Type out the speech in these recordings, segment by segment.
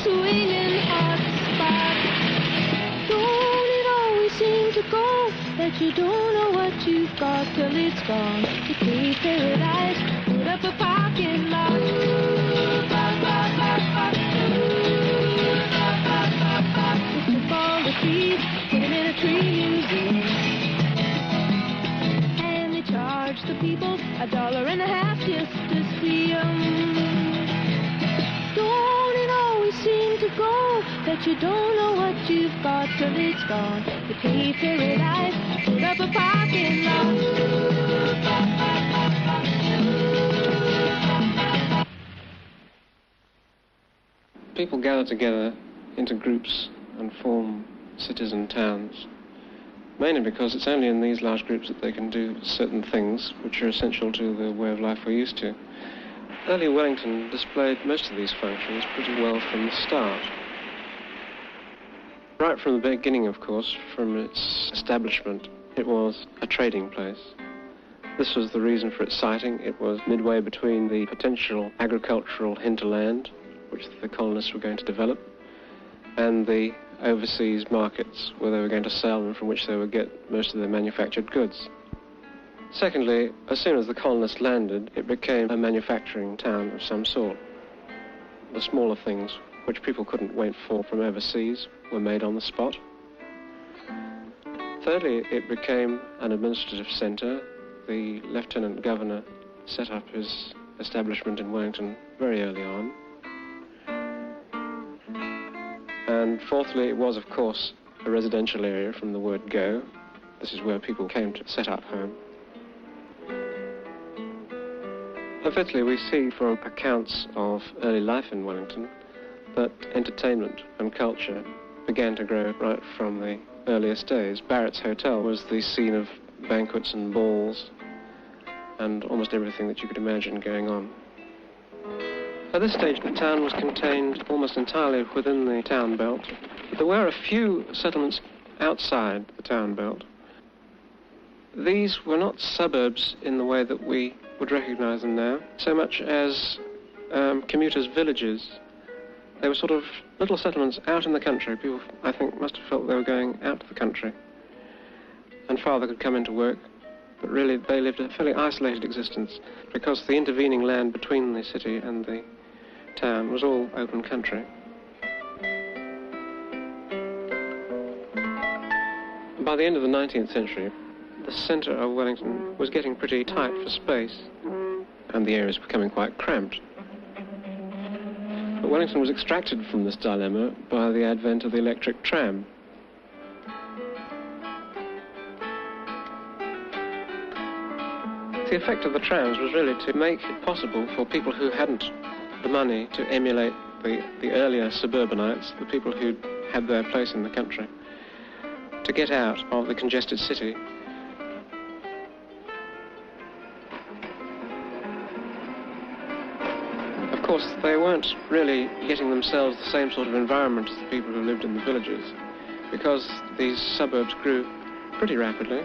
swinging hot spot. Don't it always seem to go that you don't know what you've got till it's gone? You pay paradise, put up a parking lot. They took all the trees, put them in a tree museum, and they charged the people $1.50 just to see 'em. Don't it always seem to go that you don't know what you've got till it's gone? You pay paradise, put up a parking lot. People gather together into groups and form cities and towns, mainly because it's only in these large groups that they can do certain things which are essential to the way of life we're used to. Early Wellington displayed most of these functions pretty well from the start. Right from the beginning, of course, from its establishment, it was a trading place. This was the reason for its siting. It was midway between the potential agricultural hinterland, which the colonists were going to develop, and the overseas markets where they were going to sell and from which they would get most of their manufactured goods. Secondly, as soon as the colonists landed, it became a manufacturing town of some sort. The smaller things, which people couldn't wait for from overseas, were made on the spot. Thirdly, it became an administrative centre. The Lieutenant Governor set up his establishment in Wellington very early on. And fourthly, it was, of course, a residential area from the word go. This is where people came to set up home. Fifthly, we see from accounts of early life in Wellington that entertainment and culture began to grow right from the earliest days. Barrett's Hotel was the scene of banquets and balls and almost everything that you could imagine going on. At this stage, the town was contained almost entirely within the town belt. There were a few settlements outside the town belt. These were not suburbs in the way that we would recognize them now, so much as commuters' villages. They were sort of little settlements out in the country. People, I think, must have felt they were going out to the country. And father could come into work, but really they lived a fairly isolated existence because the intervening land between the city and the town was all open country. By the end of the 19th century, the centre of Wellington was getting pretty tight for space, and the area was becoming quite cramped. But Wellington was extracted from this dilemma by the advent of the electric tram. The effect of the trams was really to make it possible for people who hadn't the money to emulate the earlier suburbanites, the people who had their place in the country, to get out of the congested city. Of course, they weren't really getting themselves the same sort of environment as the people who lived in the villages, because these suburbs grew pretty rapidly,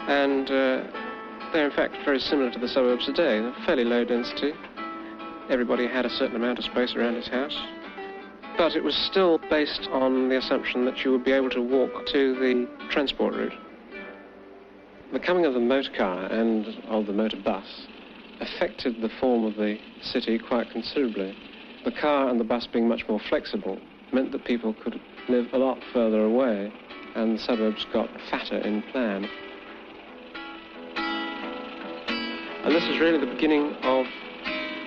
and they're in fact very similar to the suburbs today. They're fairly low density. Everybody had a certain amount of space around his house, but it was still based on the assumption that you would be able to walk to the transport route. The coming of the motor car and of the motor bus affected the form of the city quite considerably. The car and the bus being much more flexible meant that people could live a lot further away, and the suburbs got fatter in plan. And this is really the beginning of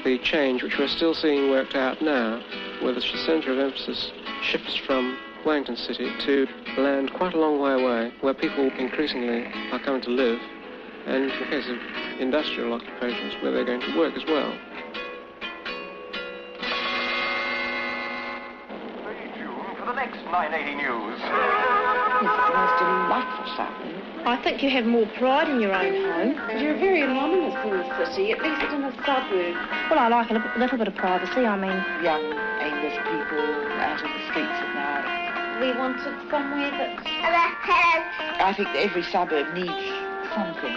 the change which we're still seeing worked out now, where the centre of emphasis shifts from Wellington City to land quite a long way away, where people increasingly are coming to live, and in the case of industrial occupations, where they're going to work as well. For the next 980 News. It's the most delightful something. I think you have more pride in your own home. You're very anonymous in the city, at least in a suburb. Well, I like a little bit of privacy, I mean. Young, aimless people out in the streets at night. We wanted somewhere that... I think that every suburb needs something.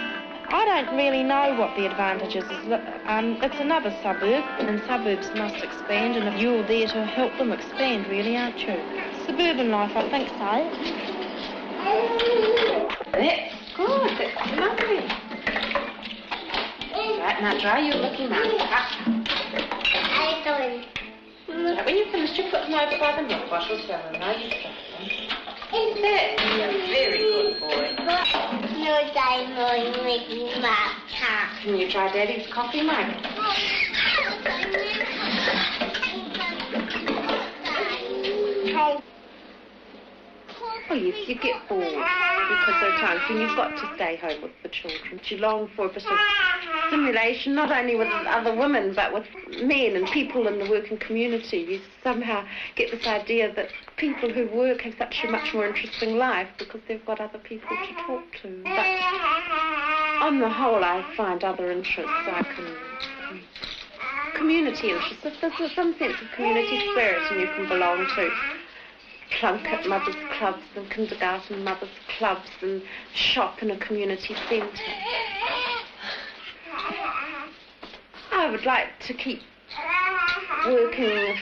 I don't really know what the advantage is. It's another suburb, and suburbs must expand, and you're there to help them expand, really, aren't you? Suburban life, I think so. That's good. That's lovely. Right, now dry your looking mouth. Right, when you're finished, you put them over by the milk bottles, so I know you stop them. That's a very good boy. Can you try Daddy's coffee mug? Oh, yes, you get bored because there are times when you've got to stay home with the children. You long for a bit of stimulation, not only with other women, but with men and people in the working community. You somehow get this idea that people who work have such a much more interesting life because they've got other people to talk to. But on the whole, I find other interests community interests. If there's some sense of community spirit and you can belong to Plunket mothers' clubs and kindergarten mothers' clubs and shop in a community centre. I would like to keep working,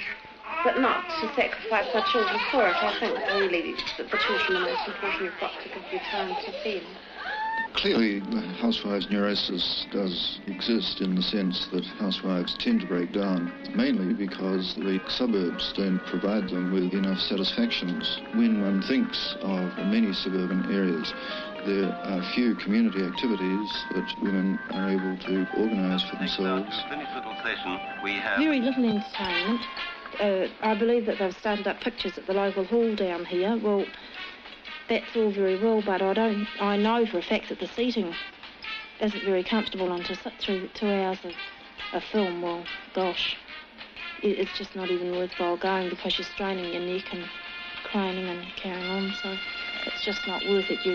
but not to sacrifice my children for it. I think really that the children are most important. You've got to give your time to them. Clearly, housewives' neurosis does exist in the sense that housewives tend to break down, mainly because the suburbs don't provide them with enough satisfactions. When one thinks of many suburban areas, there are few community activities that women are able to organise for themselves. Very little entertainment. I believe that they've started up pictures at the local hall down here. Well, that's all very well, but I know for a fact that the seating isn't very comfortable, and to sit through 2 hours of film, well, gosh, it's just not even worthwhile going because you're straining your neck and craning and carrying on, so it's just not worth it.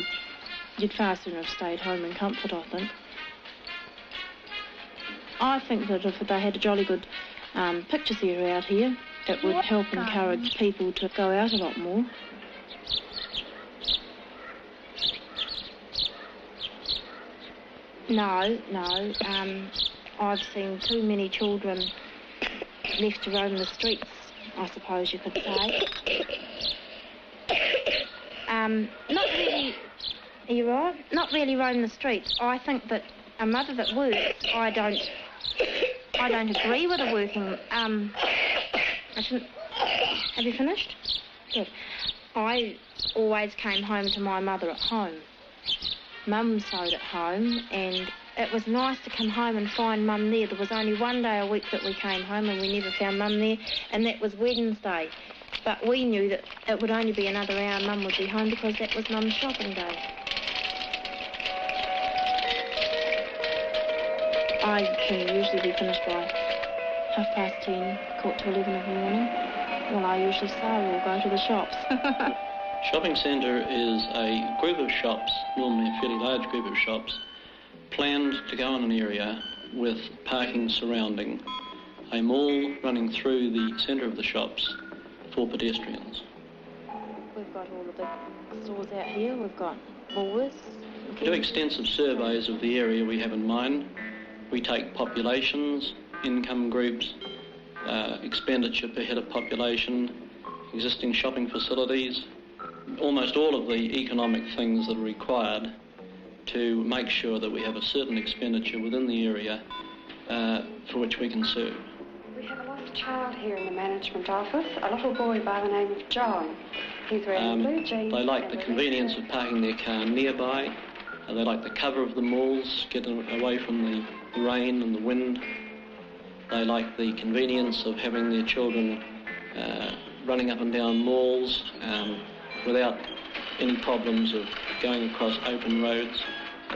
You'd far sooner have stayed home in comfort, I think. I think that if they had a jolly good picture theatre out here, it would help encourage people to go out a lot more. No. I've seen too many children left to roam the streets, I suppose you could say. Not really, you're right, not really roam the streets. I think that a mother that works, I don't agree with a working, have you finished? Good. I always came home to my mother at home. Mum sewed at home, and it was nice to come home and find Mum there. There was only one day a week that we came home and we never found Mum there, and that was Wednesday. But we knew that it would only be another hour Mum would be home because that was Mum's shopping day. I can usually be finished by 10:30, 11 in the morning. Well, I usually sew or go to the shops. Shopping centre is a group of shops, normally a fairly large group of shops, planned to go in an area with parking surrounding a mall running through the centre of the shops for pedestrians. We've got all the big stores out here. We've got Woolworths. We do extensive surveys of the area we have in mind. We take populations, income groups, expenditure per head of population, existing shopping facilities, almost all of the economic things that are required to make sure that we have a certain expenditure within the area for which we can serve. We have a lost child here in the management office, a little boy by the name of John. He's wearing blue jeans. They like the convenience of parking their car nearby. They like the cover of the malls, get away from the rain and the wind. They like the convenience of having their children running up and down malls without any problems of going across open roads.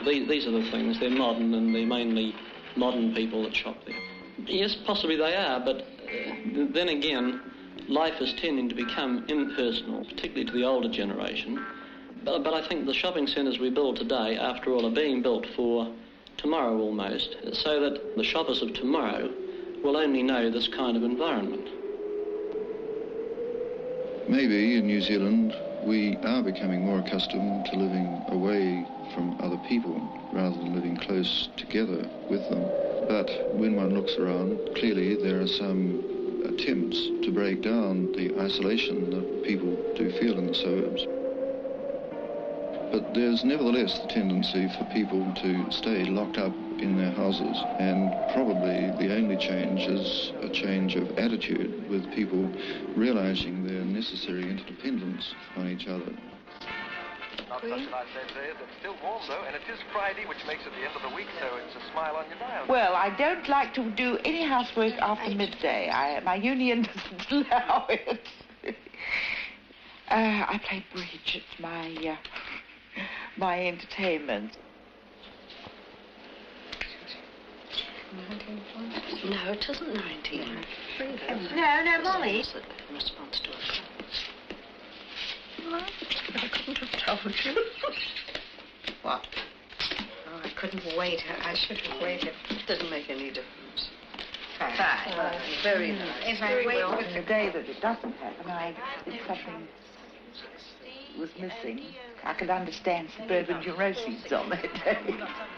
These are the things. They're modern, and they're mainly modern people that shop there. Yes, possibly they are, but then again, life is tending to become impersonal, particularly to the older generation. But I think the shopping centres we build today, after all, are being built for tomorrow almost, so that the shoppers of tomorrow will only know this kind of environment. Maybe in New Zealand We are becoming more accustomed to living away from other people rather than living close together with them. But when one looks around, clearly there are some attempts to break down the isolation that people do feel in the suburbs. But there's nevertheless the tendency for people to stay locked up in their houses, and probably the only change is a change of attitude, with people realizing their necessary interdependence on each other. Not such a nice day today, it's still warm though, and it is Friday, which makes it the end of the week, so it's a smile on your dial. Well, I don't like to do any housework after midday. My union doesn't allow it. I play bridge. It's my entertainment. No, it isn't 19. No, Molly. In response to a call. What? I couldn't have told you. What? Oh, I couldn't wait. I should have waited. It doesn't make any difference. Fine. Very nice. If I wait On the day that it doesn't happen, if something was missing, I could understand suburban neuroses on that day.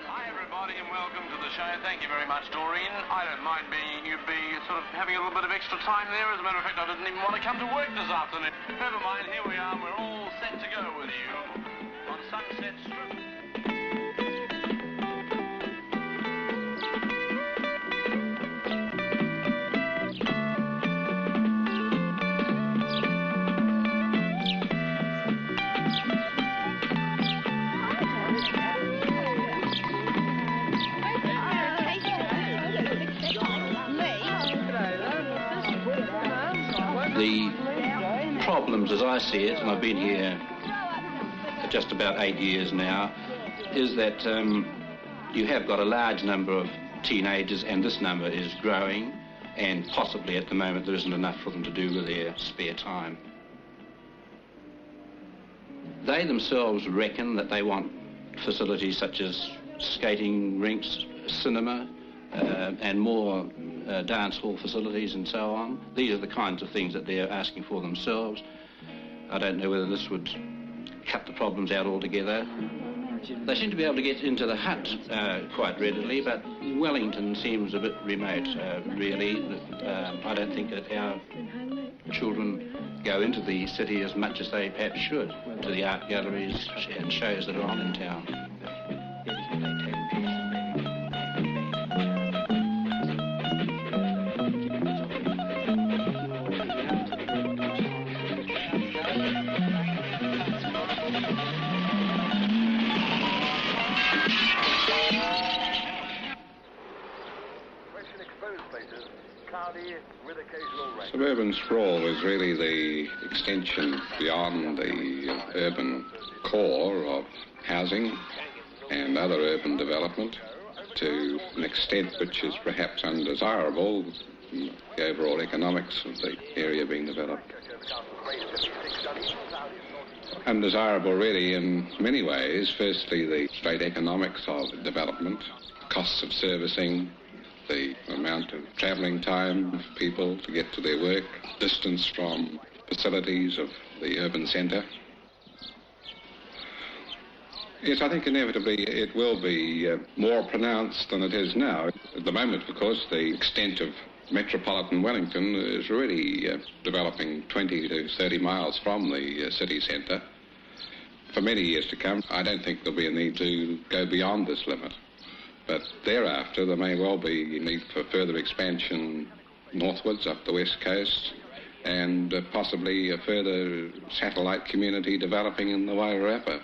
Hi everybody and welcome to the show. Thank you very much, Doreen. I don't mind you'd be sort of having a little bit of extra time there. As a matter of fact, I didn't even want to come to work this afternoon. Never mind, here we are and we're all set to go with you on Sunset Strip. The problems, as I see it, and I've been here for just about 8 years now, is that you have got a large number of teenagers, and this number is growing, and possibly at the moment there isn't enough for them to do with their spare time. They themselves reckon that they want facilities such as skating rinks, cinema, and more dance hall facilities and so on. These are the kinds of things that they're asking for themselves. I don't know whether this would cut the problems out altogether. They seem to be able to get into the hut quite readily, but Wellington seems a bit remote, really. I don't think that our children go into the city as much as they perhaps should, to the art galleries and shows that are on in town. Suburban sprawl is really the extension beyond the urban core of housing and other urban development to an extent which is perhaps undesirable, the overall economics of the area being developed. Undesirable really in many ways. Firstly, the straight economics of development, costs of servicing, the amount of travelling time of people to get to their work, distance from facilities of the urban centre. Yes, I think inevitably it will be more pronounced than it is now. At the moment, of course, the extent of metropolitan Wellington is really developing 20 to 30 miles from the city centre. For many years to come, I don't think there'll be a need to go beyond this limit. But thereafter, there may well be a need for further expansion northwards up the west coast and possibly a further satellite community developing in the Wairarapa.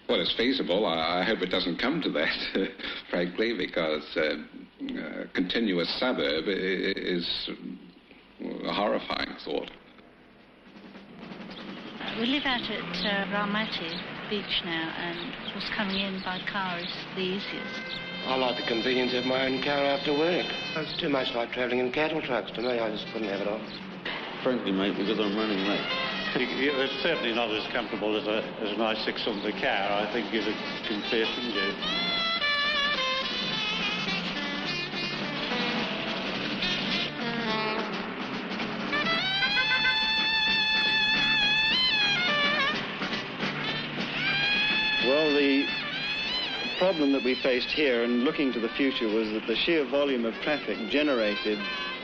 Well, it's feasible. I hope it doesn't come to that, frankly, because a continuous suburb is a horrifying thought. We live out at Raumati Beach now, and of course coming in by car is the easiest. I like the convenience of my own car after work. It's too much like travelling in cattle trucks to me. I just couldn't have it on. Frankly, mate, because I'm running late. It's certainly not as comfortable as a nice six-cylinder car, I think, is a confession, Jeff. Well, the problem that we faced here and looking to the future was that the sheer volume of traffic generated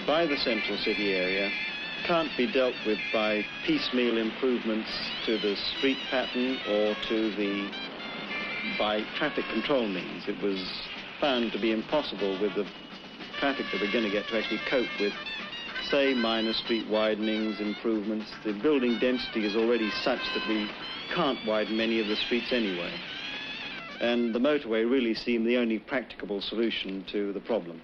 by the central city area can't be dealt with by piecemeal improvements to the street pattern or by traffic control means. It was found to be impossible with the traffic that we're going to get to actually cope with, say, minor street widenings, improvements. The building density is already such that we can't widen many of the streets anyway. And the motorway really seemed the only practicable solution to the problem.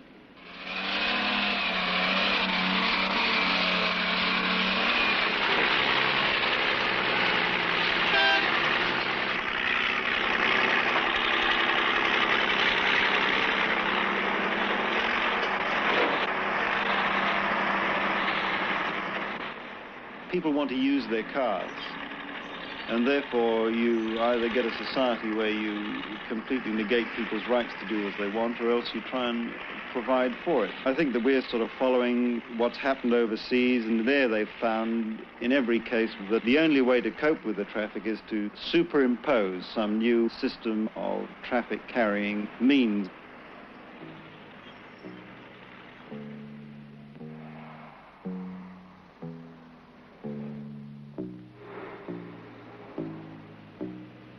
People want to use their cars, and therefore you either get a society where you completely negate people's rights to do as they want, or else you try and provide for it. I think that we're sort of following what's happened overseas, and there they've found in every case that the only way to cope with the traffic is to superimpose some new system of traffic carrying means.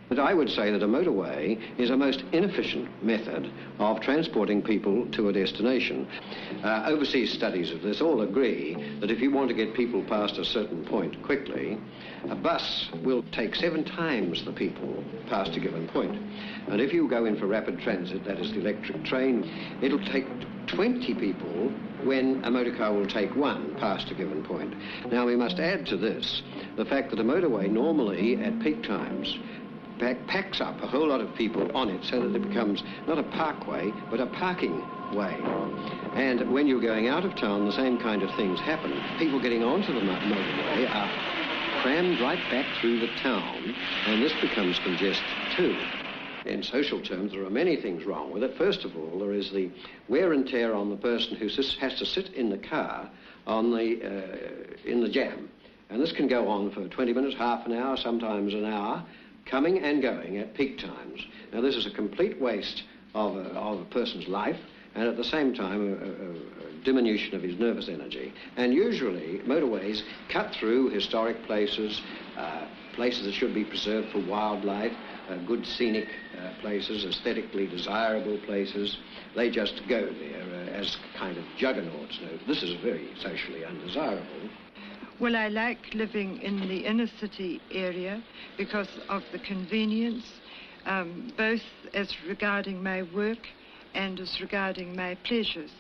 But I would say that a motorway is a most inefficient method of transporting people to a destination. Overseas studies of this all agree that if you want to get people past a certain point quickly, a bus will take 7 times the people past a given point. And if you go in for rapid transit, that is the electric train, it'll take 20 people when a motor car will take 1 past a given point. Now we must add to this the fact that a motorway normally at peak times packs up a whole lot of people on it so that it becomes not a parkway but a parking way. And when you're going out of town, the same kind of things happen. People getting onto the motorway are crammed right back through the town, and this becomes congested too. In social terms, there are many things wrong with it. First of all, there is the wear and tear on the person who has to sit in the car on in the jam. And this can go on for 20 minutes, half an hour, sometimes an hour, coming and going at peak times. Now, this is a complete waste of a person's life, and at the same time, a diminution of his nervous energy. And usually, motorways cut through historic places, places that should be preserved for wildlife, good scenic places, aesthetically desirable places. They just go there as kind of juggernauts. No, this is very socially undesirable. Well, I like living in the inner city area because of the convenience, both as regarding my work and as regarding my pleasures.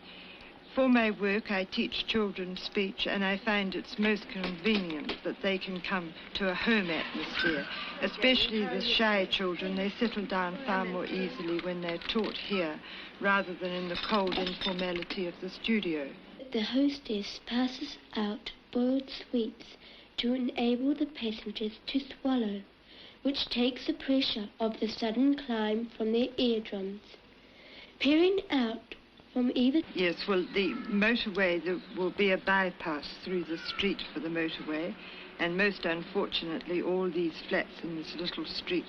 For my work, I teach children speech, and I find it's most convenient that they can come to a home atmosphere, especially the shy children. They settle down far more easily when they're taught here rather than in the cold informality of the studio. The hostess passes out boiled sweets to enable the passengers to swallow, which takes the pressure of the sudden climb from their eardrums. Peering out from either... Yes, well, the motorway, there will be a bypass through the street for the motorway, and most unfortunately, all these flats in this little street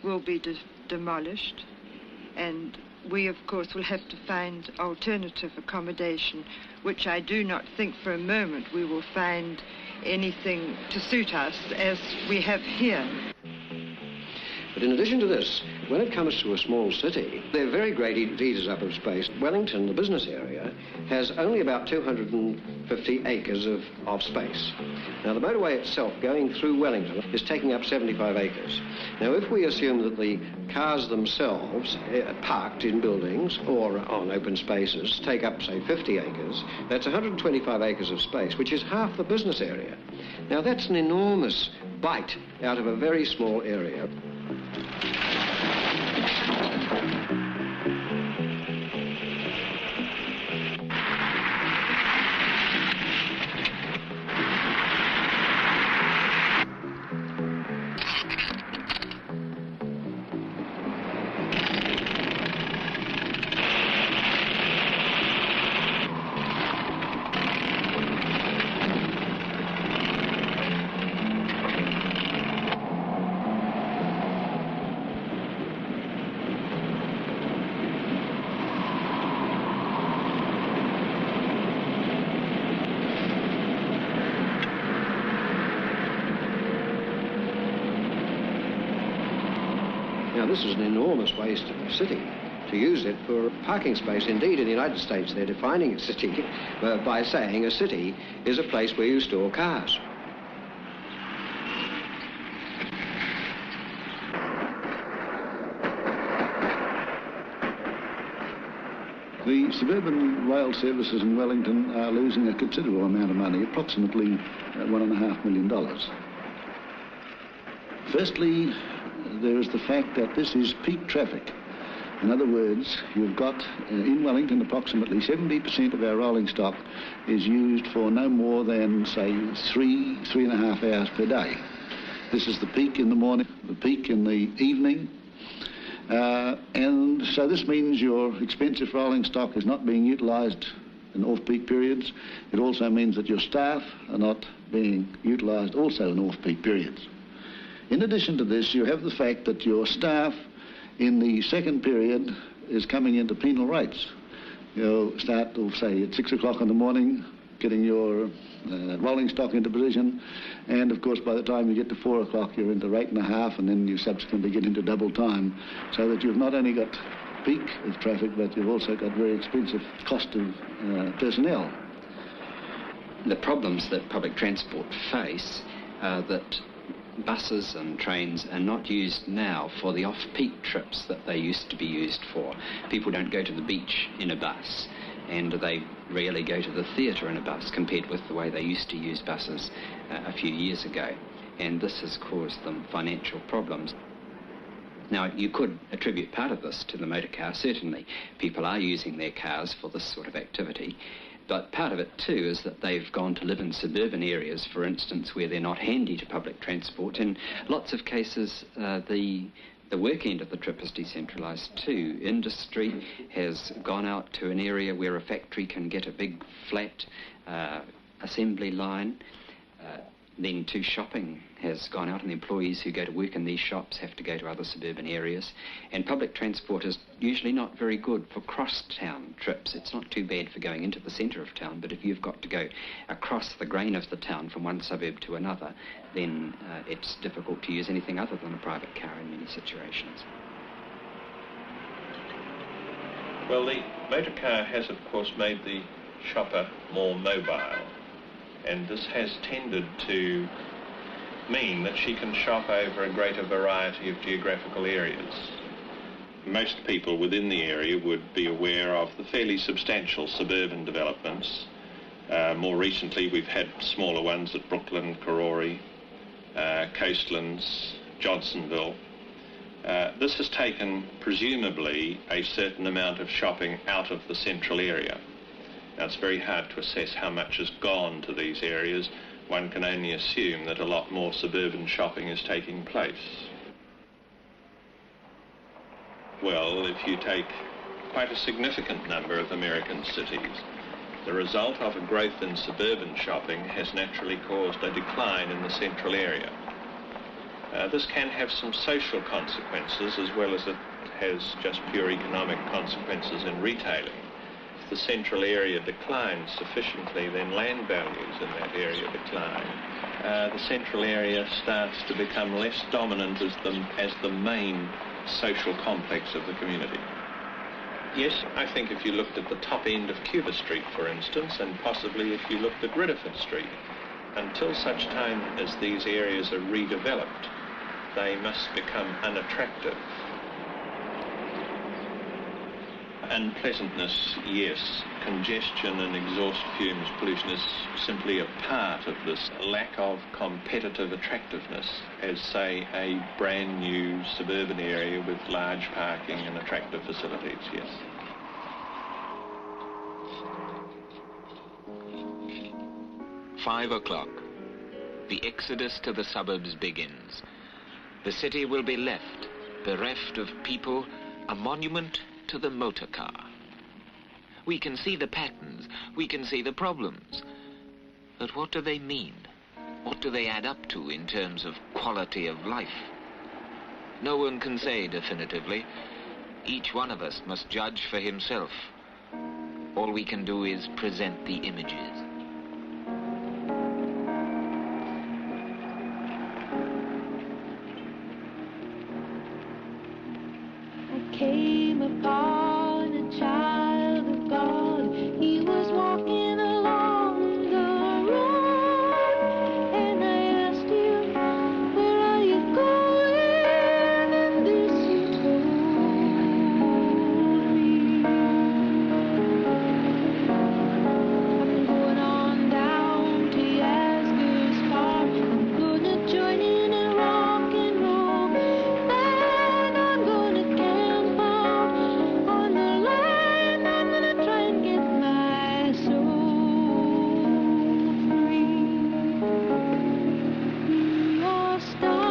will be demolished, and we, of course, will have to find alternative accommodation, which I do not think for a moment we will find anything to suit us as we have here. But in addition to this, when it comes to a small city, they're very great eaters up of space. Wellington, the business area, has only about 250 acres of space. Now, the motorway itself going through Wellington is taking up 75 acres. Now, if we assume that the cars themselves, parked in buildings or on open spaces, take up, say, 50 acres, that's 125 acres of space, which is half the business area. Now, that's an enormous bite out of a very small area. Now, this is an enormous waste of the city to use it for parking space. Indeed, in the United States, they're defining a city by saying a city is a place where you store cars. The suburban rail services in Wellington are losing a considerable amount of money, approximately $1.5 million. Firstly, there is the fact that this is peak traffic. In other words, you've got in Wellington approximately 70% of our rolling stock is used for no more than, say, 3.5 hours per day. This is the peak in the morning, the peak in the evening. And so this means your expensive rolling stock is not being utilised in off-peak periods. It also means that your staff are not being utilised also in off-peak periods. In addition to this, you have the fact that your staff in the second period is coming into penal rates. You'll start, say, at 6 o'clock in the morning, getting your rolling stock into position, and of course by the time you get to 4 o'clock you're into rate and a half, and then you subsequently get into double time, so that you've not only got peak of traffic, but you've also got very expensive cost of personnel. The problems that public transport face are that buses and trains are not used now for the off-peak trips that they used to be used for. People don't go to the beach in a bus, and they rarely go to the theatre in a bus compared with the way they used to use buses a few years ago. And this has caused them financial problems. Now, you could attribute part of this to the motor car, certainly. People are using their cars for this sort of activity. But part of it, too, is that they've gone to live in suburban areas, for instance, where they're not handy to public transport. In lots of cases, the work end of the trip is decentralised too. Industry has gone out to an area where a factory can get a big flat assembly line. Then too, shopping has gone out, and the employees who go to work in these shops have to go to other suburban areas. And public transport is usually not very good for cross-town trips. It's not too bad for going into the centre of town, but if you've got to go across the grain of the town from one suburb to another, then it's difficult to use anything other than a private car in many situations. Well, the motor car has, of course, made the shopper more mobile, and this has tended to mean that she can shop over a greater variety of geographical areas. Most people within the area would be aware of the fairly substantial suburban developments. More recently, we've had smaller ones at Brooklyn, Karori, Coastlands, Johnsonville. This has taken, presumably, a certain amount of shopping out of the central area. Now, it's very hard to assess how much has gone to these areas. One can only assume that a lot more suburban shopping is taking place. Well, if you take quite a significant number of American cities, the result of a growth in suburban shopping has naturally caused a decline in the central area. This can have some social consequences as well as it has just pure economic consequences in retailing. If the central area declines sufficiently, then land values in that area decline. The central area starts to become less dominant as the main social complex of the community. Yes, I think if you looked at the top end of Cuba Street, for instance, and possibly if you looked at Ridderford Street, until such time as these areas are redeveloped, they must become unattractive. Unpleasantness, yes. Congestion and exhaust fumes, pollution is simply a part of this lack of competitive attractiveness as, say, a brand new suburban area with large parking and attractive facilities, yes. "5 o'clock. The exodus to the suburbs begins. The city will be left, bereft of people, a monument to the motor car. We can see the patterns, we can see the problems. But what do they mean? What do they add up to in terms of quality of life? No one can say definitively. Each one of us must judge for himself. All we can do is present the images. came upon a child of God. He was walking along the road, and I asked him, where are you going? And this he told me. I'm going on down to Yasgur's Park. I'm gonna join in a rock and roll band. I'm gonna camp out on the land. I'm gonna try and get my soul free. We are stardust.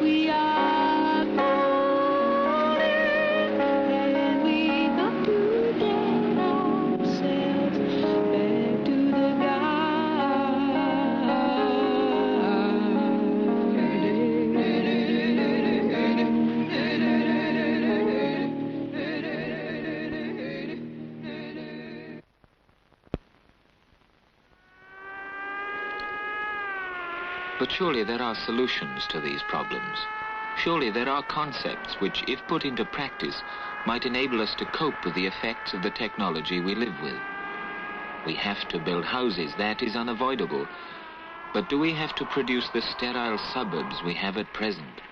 We are golden, and we got to get ourselves back to the But surely there are solutions to these problems. Surely there are concepts which, if put into practice, might enable us to cope with the effects of the technology we live with. We have to build houses, that is unavoidable. But do we have to produce the sterile suburbs we have at present?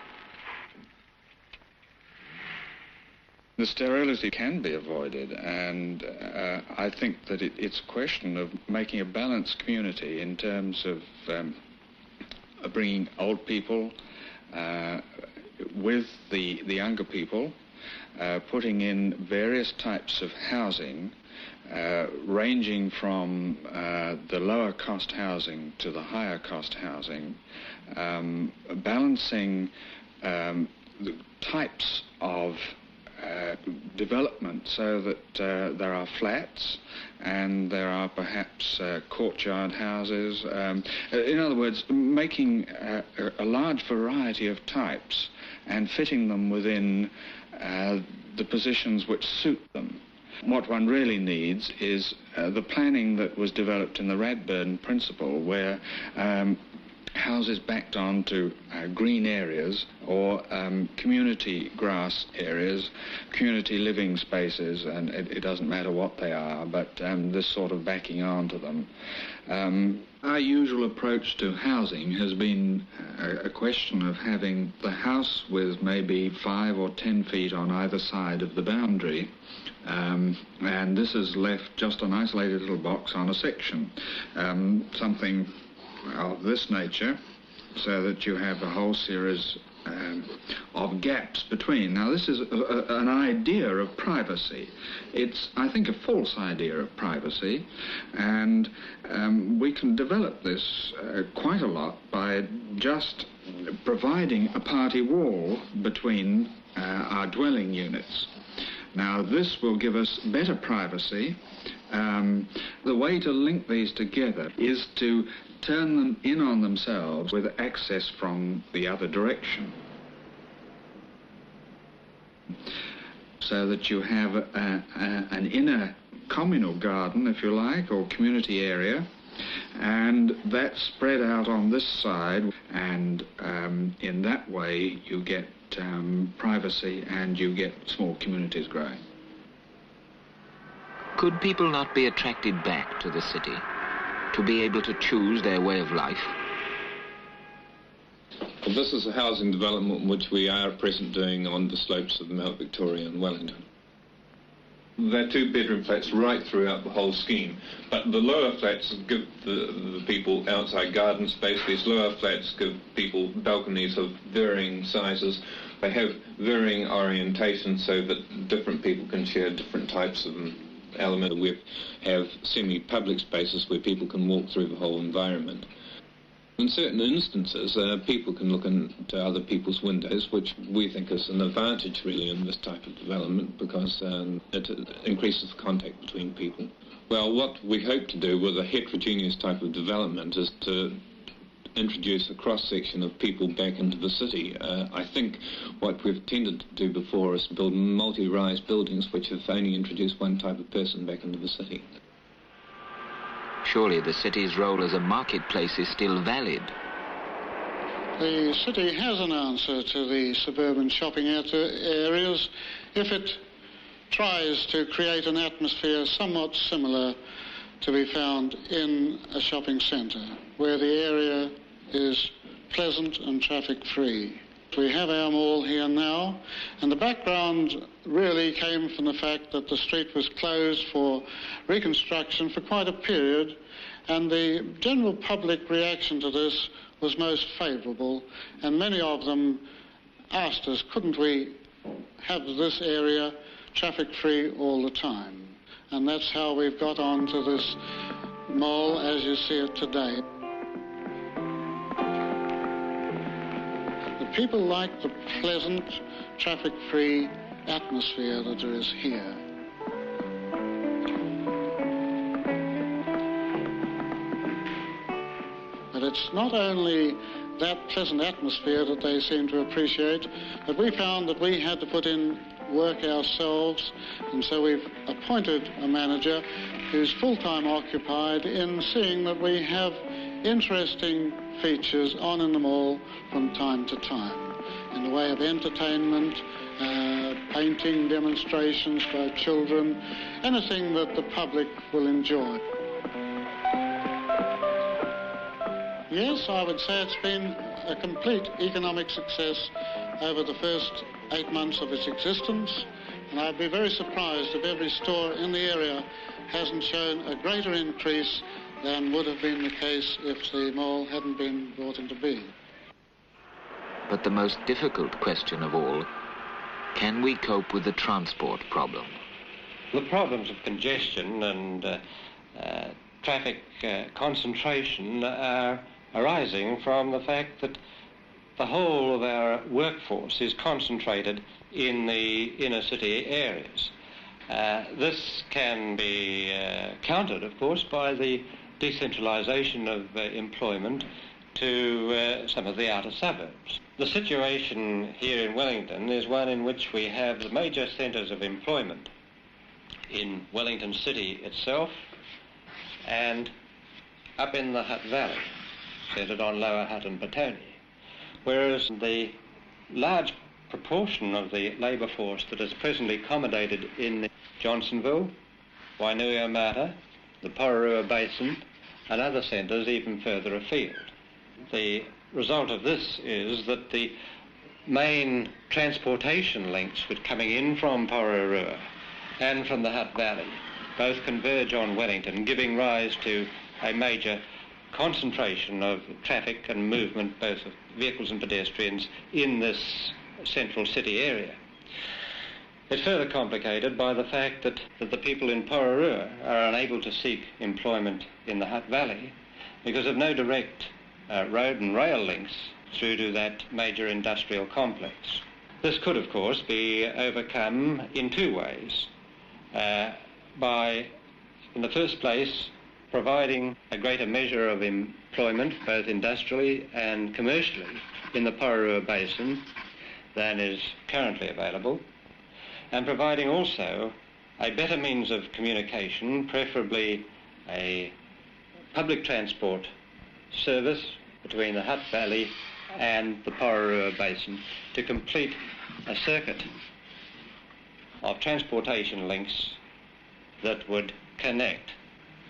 The sterility can be avoided, and I think that it's a question of making a balanced community in terms of bringing old people with the younger people, putting in various types of housing, ranging from the lower cost housing to the higher cost housing, balancing the types of development so that there are flats and there are perhaps courtyard houses. In other words, making a large variety of types and fitting them within the positions which suit them. What one really needs is the planning that was developed in the Radburn Principle, where houses backed onto green areas or community grass areas, community living spaces, and it doesn't matter what they are, but this sort of backing onto them. Our usual approach to housing has been a question of having the house with maybe 5 or 10 feet on either side of the boundary, and this has left just an isolated little box on a section, something of this nature, so that you have a whole series of gaps between. Now, this is an idea of privacy. It's, I think, a false idea of privacy, and we can develop this quite a lot by just providing a party wall between our dwelling units. Now, this will give us better privacy. The way to link these together is to turn them in on themselves with access from the other direction, so that you have an inner communal garden, if you like, or community area, and that's spread out on this side, and in that way you get privacy and you get small communities growing. Could people not be attracted back to the city, to be able to choose their way of life? Well, this is a housing development which we are at present doing on the slopes of Mount Victoria and Wellington. They're 2-bedroom flats right throughout the whole scheme, but the lower flats give the people outside garden space. These lower flats give people balconies of varying sizes. They have varying orientations so that different people can share different types of element. We have semi-public spaces where people can walk through the whole environment. In certain instances, people can look into other people's windows, which we think is an advantage, really, in this type of development, because it increases the contact between people. Well, what we hope to do with a heterogeneous type of development is to introduce a cross-section of people back into the city. I think what we've tended to do before is build multi-rise buildings which have only introduced one type of person back into the city. Surely the city's role as a marketplace is still valid. The city has an answer to the suburban shopping areas if it tries to create an atmosphere somewhat similar to be found in a shopping centre, where the area is pleasant and traffic-free. We have our mall here now, and the background really came from the fact that the street was closed for reconstruction for quite a period, and the general public reaction to this was most favourable, and many of them asked us, couldn't we have this area traffic-free all the time? And that's how we've got on to this mall as you see it today. The people like the pleasant, traffic-free atmosphere that there is here. But it's not only that pleasant atmosphere that they seem to appreciate, but we found that we had to put in work ourselves, and so we've appointed a manager who's full-time occupied in seeing that we have interesting features on in the mall from time to time, in the way of entertainment, painting demonstrations by children, anything that the public will enjoy. Yes, I would say it's been a complete economic success over the first 8 months of its existence, and I'd be very surprised if every store in the area hasn't shown a greater increase than would have been the case if the mall hadn't been brought into being. But the most difficult question of all, can we cope with the transport problem? The problems of congestion and traffic concentration are arising from the fact that the whole of our workforce is concentrated in the inner city areas. This can be countered, of course, by the decentralisation of employment to some of the outer suburbs. The situation here in Wellington is one in which we have the major centres of employment in Wellington City itself and up in the Hutt Valley, centred on Lower Hutt and Petone, whereas the large proportion of the labour force that is presently accommodated in Johnsonville, Wainuiomata, the Pomeroy Basin and other centres even further afield. The result of this is that the main transportation links which coming in from Pomeroy and from the Hutt Valley both converge on Wellington, giving rise to a major concentration of traffic and movement, both of vehicles and pedestrians, in this central city area. It's further complicated by the fact that the people in Pomeroy are unable to seek employment in the Hutt Valley because of no direct road and rail links through to that major industrial complex. This could, of course, be overcome in two ways. By, in the first place, providing a greater measure of employment, both industrially and commercially, in the Pomeroy Basin than is currently available, and providing also a better means of communication, preferably a public transport service between the Hutt Valley and the Pomeroy Basin to complete a circuit of transportation links that would connect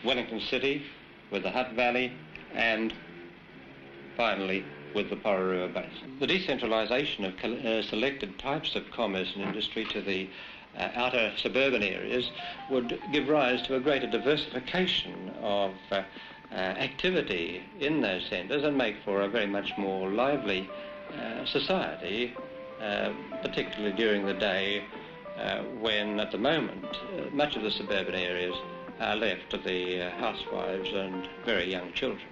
Wellington City with the Hutt Valley and finally with the Pomeroy Basin. The decentralisation of selected types of commerce and industry to the outer suburban areas would give rise to a greater diversification of activity in those centres and make for a very much more lively society, particularly during the day when at the moment much of the suburban areas are left to the housewives and very young children.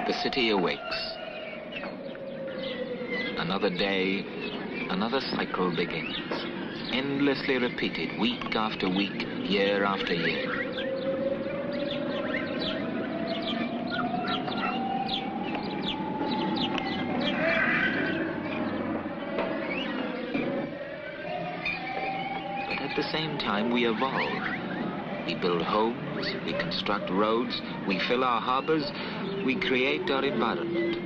The city awakes. Another day, another cycle begins. endlessly repeated week after week, year after year. But at the same time, we evolve. We build homes, we construct roads, we fill our harbors, we create our environment.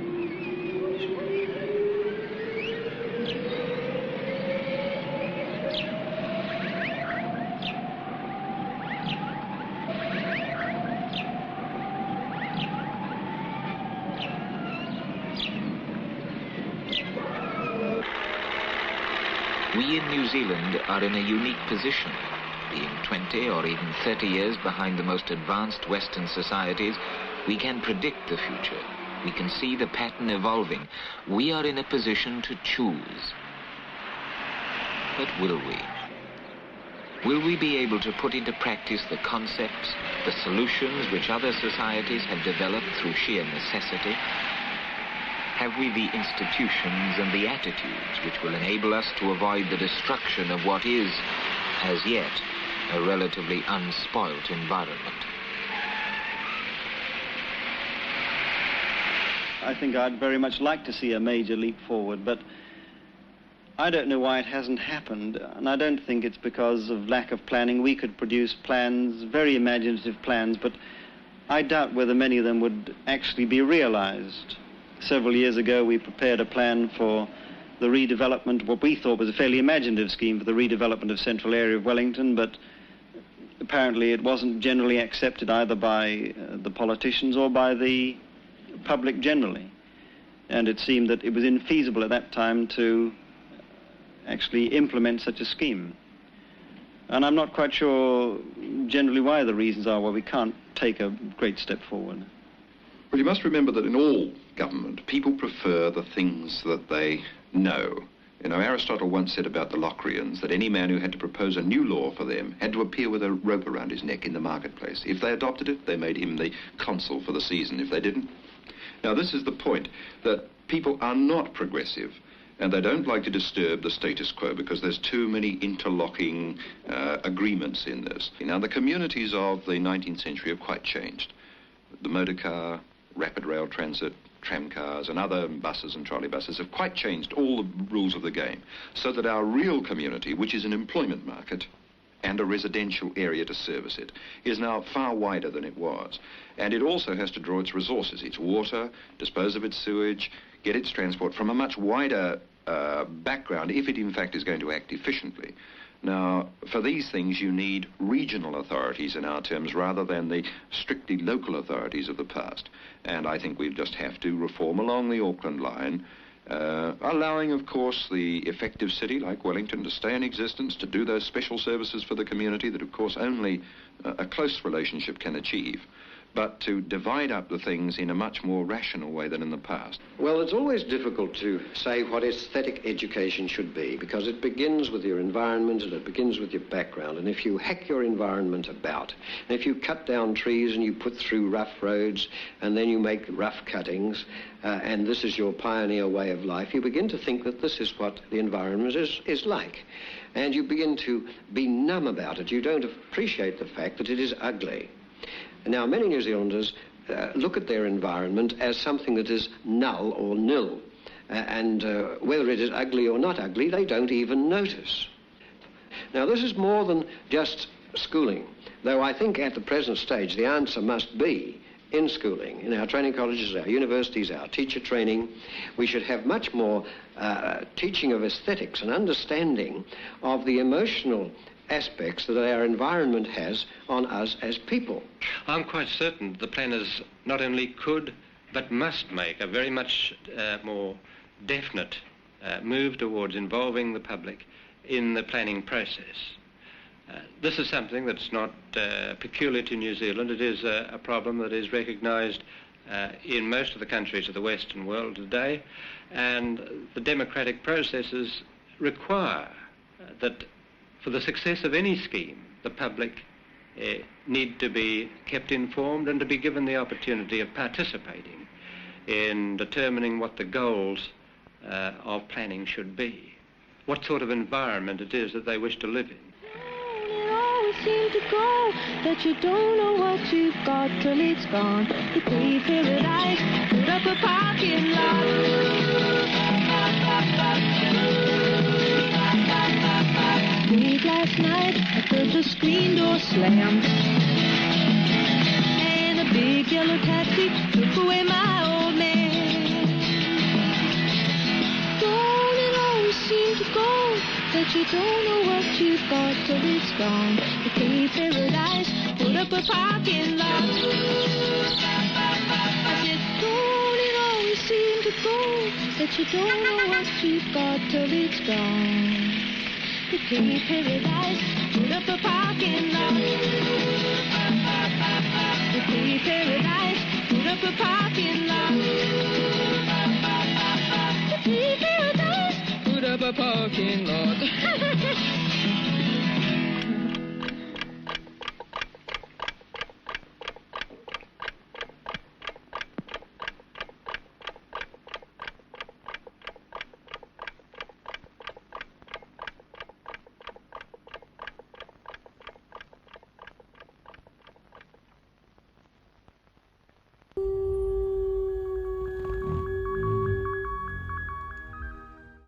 We in New Zealand are in a unique position. Being 20 or even 30 years behind the most advanced Western societies, we can predict the future. We can see the pattern evolving. We are in a position to choose. But will we? Will we be able to put into practice the concepts, the solutions which other societies have developed through sheer necessity? Have we the institutions and the attitudes which will enable us to avoid the destruction of what is, as yet, a relatively unspoilt environment? I think I'd very much like to see a major leap forward, but I don't know why it hasn't happened, and I don't think it's because of lack of planning. We could produce plans, very imaginative plans, but I doubt whether many of them would actually be realized. Several years ago, we prepared a plan for the redevelopment, what we thought was a fairly imaginative scheme for the redevelopment of central area of Wellington, but apparently it wasn't generally accepted either by the politicians or by the public generally. And it seemed that it was infeasible at that time to actually implement such a scheme. And I'm not quite sure generally why the reasons are why we can't take a great step forward. Well, you must remember that in all government, people prefer the things that they know. You know, Aristotle once said about the Locrians that any man who had to propose a new law for them had to appear with a rope around his neck in the marketplace. If they adopted it, they made him the consul for the season. If they didn't... Now, this is the point, that people are not progressive, and they don't like to disturb the status quo because there's too many interlocking agreements in this. Now, the communities of the 19th century have quite changed. The motor car, rapid rail transit, tramcars and other buses and trolley buses have quite changed all the rules of the game, so that our real community, which is an employment market and a residential area to service it, is now far wider than it was. And it also has to draw its resources, its water, dispose of its sewage, get its transport from a much wider background if it in fact is going to act efficiently. Now, for these things, you need regional authorities in our terms rather than the strictly local authorities of the past. And I think we just have to reform along the Auckland line, allowing, of course, the effective city like Wellington to stay in existence, to do those special services for the community that, of course, only a close relationship can achieve, but to divide up the things in a much more rational way than in the past. Well, it's always difficult to say what aesthetic education should be, because it begins with your environment and it begins with your background. And if you hack your environment about, and if you cut down trees and you put through rough roads and then you make rough cuttings, and this is your pioneer way of life, you begin to think that this is what the environment is like. And you begin to be numb about it. You don't appreciate the fact that it is ugly. Now, many New Zealanders look at their environment as something that is null or nil. And whether it is ugly or not ugly, they don't even notice. Now, this is more than just schooling, though I think at the present stage the answer must be in schooling, in our training colleges, our universities, our teacher training. We should have much more teaching of aesthetics and understanding of the emotional aspects that our environment has on us as people. I'm quite certain the planners not only could but must make a very much more definite move towards involving the public in the planning process. This is something that's not peculiar to New Zealand. It is a problem that is recognised in most of the countries of the Western world today, and the democratic processes require that for the success of any scheme, the public need to be kept informed and to be given the opportunity of participating in determining what the goals of planning should be. what sort of environment it is that they wish to live in. It always seems to go that you don't know what you've got till it's gone. You pay paradise, put up a parking lot. Late last night, I heard the screen door slam, and a big yellow taxi took away my old man. Don't it always seem to go that you don't know what you've got till it's gone. You pay paradise, put up a parking lot. I said, don't it always seem to go that you don't know what you've got till it's gone. You pay paradise, put up a parking lot. You pay paradise, put up a parking lot.